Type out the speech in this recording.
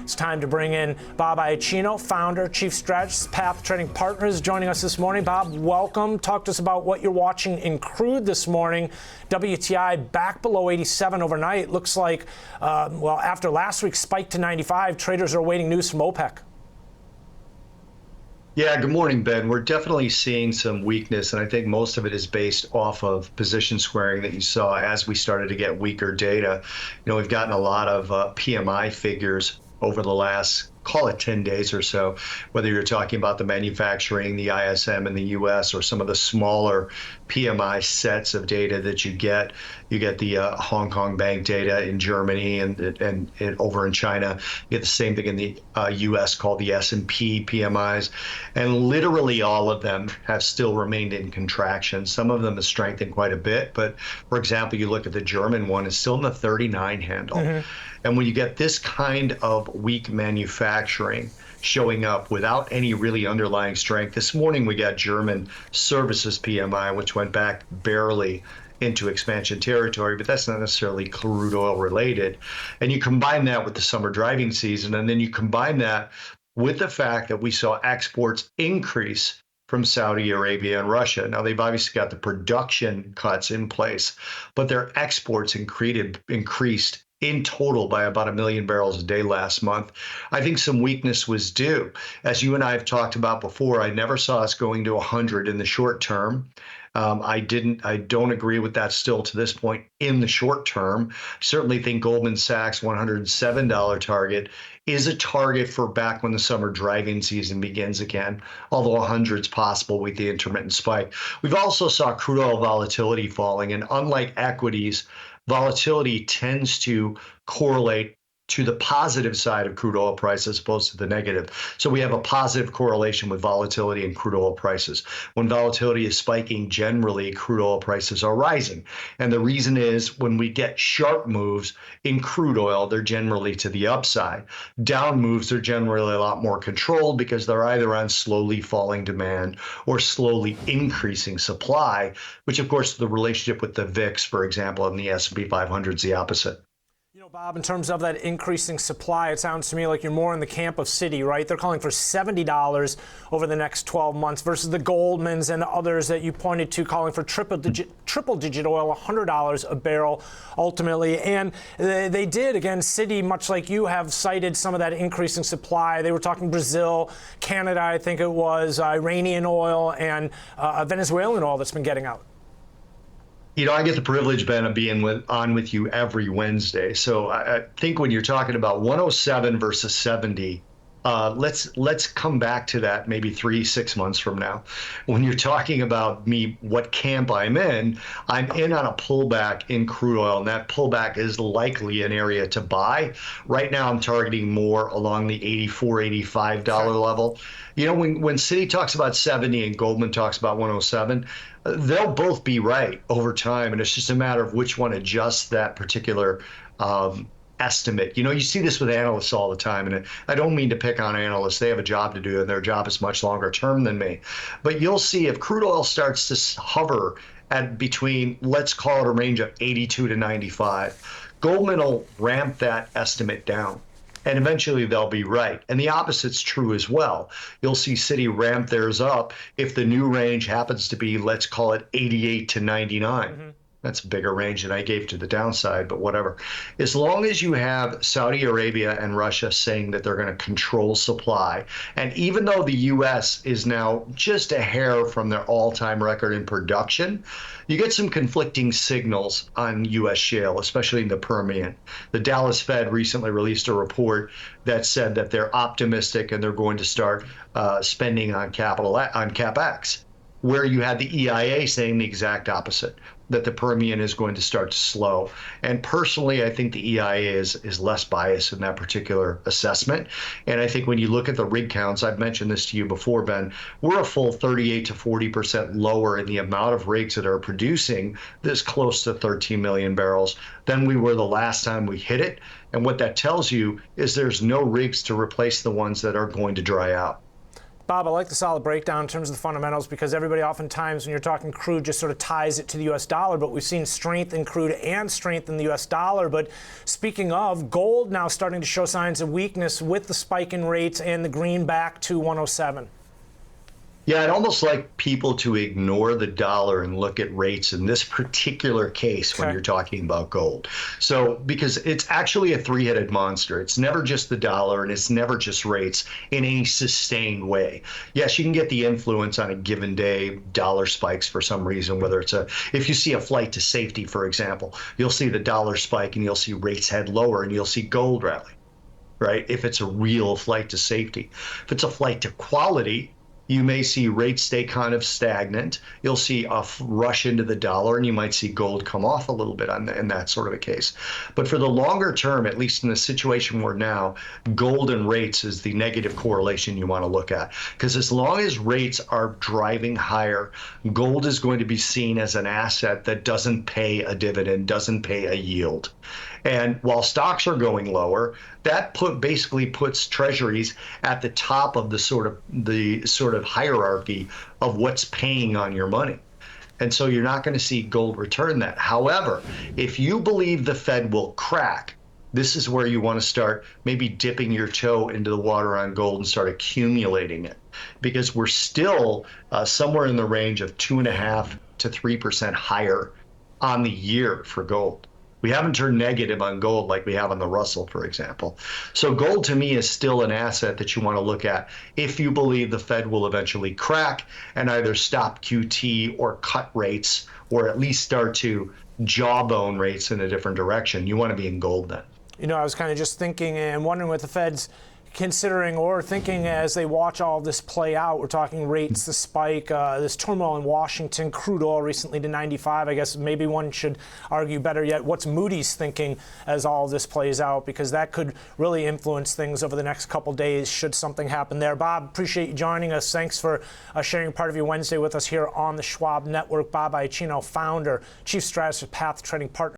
It's time to bring in Bob Iaccino, founder, chief strategist, Path Trading Partners, joining us this morning. Bob, welcome. Talk to us about what you're watching in crude this morning. WTI back below 87 overnight. Looks like, well, after last week's spike to 95, traders are awaiting news from OPEC. Yeah, good morning, Ben. We're definitely seeing some weakness, and I think most of it is based off of position squaring that you saw as we started to get weaker data. You know, we've gotten a lot of PMI figures over the last, call it 10 days or so, whether you're talking about the manufacturing, the ISM in the US, or some of the smaller PMI sets of data that you get. You get the Hong Kong bank data in Germany and over in China. You get the same thing in the US called the S&P PMIs. And literally all of them have still remained in contraction. Some of them have strengthened quite a bit. But for example, you look at the German one, it's still in the 39 handle. And when you get this kind of weak manufacturing showing up without any really underlying strength, this morning we got German services PMI, which went back barely into expansion territory, but that's not necessarily crude oil related. And you combine that with the summer driving season, and then you combine that with the fact that we saw exports increase from Saudi Arabia and Russia. Now, they've obviously got the production cuts in place, but their exports increased in total by about 1 million barrels a day last month. I think some weakness was due. As you and I have talked about before, I never saw us going to 100 in the short term. I don't agree with that still to this point in the short term. Certainly think Goldman Sachs $107 target is a target for back when the summer driving season begins again, although 100 is possible with the intermittent spike. We've also saw crude oil volatility falling, and unlike equities, volatility tends to correlate to the positive side of crude oil price as opposed to the negative. So we have a positive correlation with volatility and crude oil prices. When volatility is spiking, generally crude oil prices are rising. And the reason is when we get sharp moves in crude oil, they're generally to the upside. Down moves are generally a lot more controlled because they're either on slowly falling demand or slowly increasing supply, which of course the relationship with the VIX, for example, and the S&P 500 is the opposite. You know, Bob, in terms of that increasing supply, it sounds to me like you're more in the camp of Citi, right? They're calling for $70 over the next 12 months versus the Goldmans and others that you pointed to calling for triple digit oil, $100 a barrel ultimately. And they did, again, Citi, much like you, have cited some of that increasing supply. They were talking Brazil, Canada, I think it was, Iranian oil, and Venezuelan oil that's been getting out. You know, I get the privilege, Ben, of being on with you every Wednesday. So I think when you're talking about 107 versus 70, let's come back to that maybe 3-6 months from now. When you're talking about me, what camp I'm in on a pullback in crude oil, and that pullback is likely an area to buy. Right now, I'm targeting more along the $84, $85 level. You know, when Citi talks about 70 and Goldman talks about 107, they'll both be right over time, and it's just a matter of which one adjusts that particular estimate. You know, you see this with analysts all the time, and I don't mean to pick on analysts. They have a job to do, and their job is much longer term than me. But you'll see if crude oil starts to hover at between, let's call it a range of 82 to 95, Goldman will ramp that estimate down. And eventually they'll be right. And the opposite's true as well. You'll see Citi ramp theirs up if the new range happens to be, let's call it 88 to 99. That's a bigger range than I gave to the downside, but whatever. As long as you have Saudi Arabia and Russia saying that they're going to control supply, and even though the U.S. is now just a hair from their all-time record in production, you get some conflicting signals on U.S. shale, especially in the Permian. The Dallas Fed recently released a report that said that they're optimistic and they're going to start spending on CapEx, where you had the EIA saying the exact opposite, that the Permian is going to start to slow. And personally, I think the EIA is less biased in that particular assessment. And I think when you look at the rig counts, I've mentioned this to you before, Ben, we're a full 38 to 40% lower in the amount of rigs that are producing this close to 13 million barrels than we were the last time we hit it. And what that tells you is there's no rigs to replace the ones that are going to dry out. Bob, I like the solid breakdown in terms of the fundamentals because everybody oftentimes when you're talking crude just sort of ties it to the U.S. dollar, but we've seen strength in crude and strength in the U.S. dollar. But speaking of, gold now starting to show signs of weakness with the spike in rates and the greenback to 107. Yeah, I'd almost like people to ignore the dollar and look at rates in this particular case when you're talking about gold. So, because it's actually a three-headed monster. It's never just the dollar and it's never just rates in any sustained way. Yes, you can get the influence on a given day, dollar spikes for some reason, whether it's if you see a flight to safety, for example, you'll see the dollar spike and you'll see rates head lower and you'll see gold rally, right? If it's a real flight to safety. If it's a flight to quality, you may see rates stay kind of stagnant. You'll see a rush into the dollar, and you might see gold come off a little bit in that sort of a case. But for the longer term, at least in the situation we're now, gold and rates is the negative correlation you want to look at. Because as long as rates are driving higher, gold is going to be seen as an asset that doesn't pay a dividend, doesn't pay a yield. And while stocks are going lower, that basically puts treasuries at the top of the sort of hierarchy of what's paying on your money. And so you're not going to see gold return that. However, if you believe the Fed will crack, this is where you want to start maybe dipping your toe into the water on gold and start accumulating it, because we're still somewhere in the range of 2.5% to 3% higher on the year for gold. We haven't turned negative on gold like we have on the Russell, for example. So gold to me is still an asset that you want to look at if you believe the Fed will eventually crack and either stop QT or cut rates, or at least start to jawbone rates in a different direction. You want to be in gold then. You know, I was kind of just thinking and wondering what the Fed's considering or thinking as they watch all of this play out. We're talking rates, the spike, this turmoil in Washington, crude oil recently to 95. I guess maybe one should argue better yet, what's Moody's thinking as all of this plays out? Because that could really influence things over the next couple days should something happen there. Bob, appreciate you joining us. Thanks for sharing part of your Wednesday with us here on the Schwab Network. Bob Iaccino, founder, chief strategist, Path Trading Partner.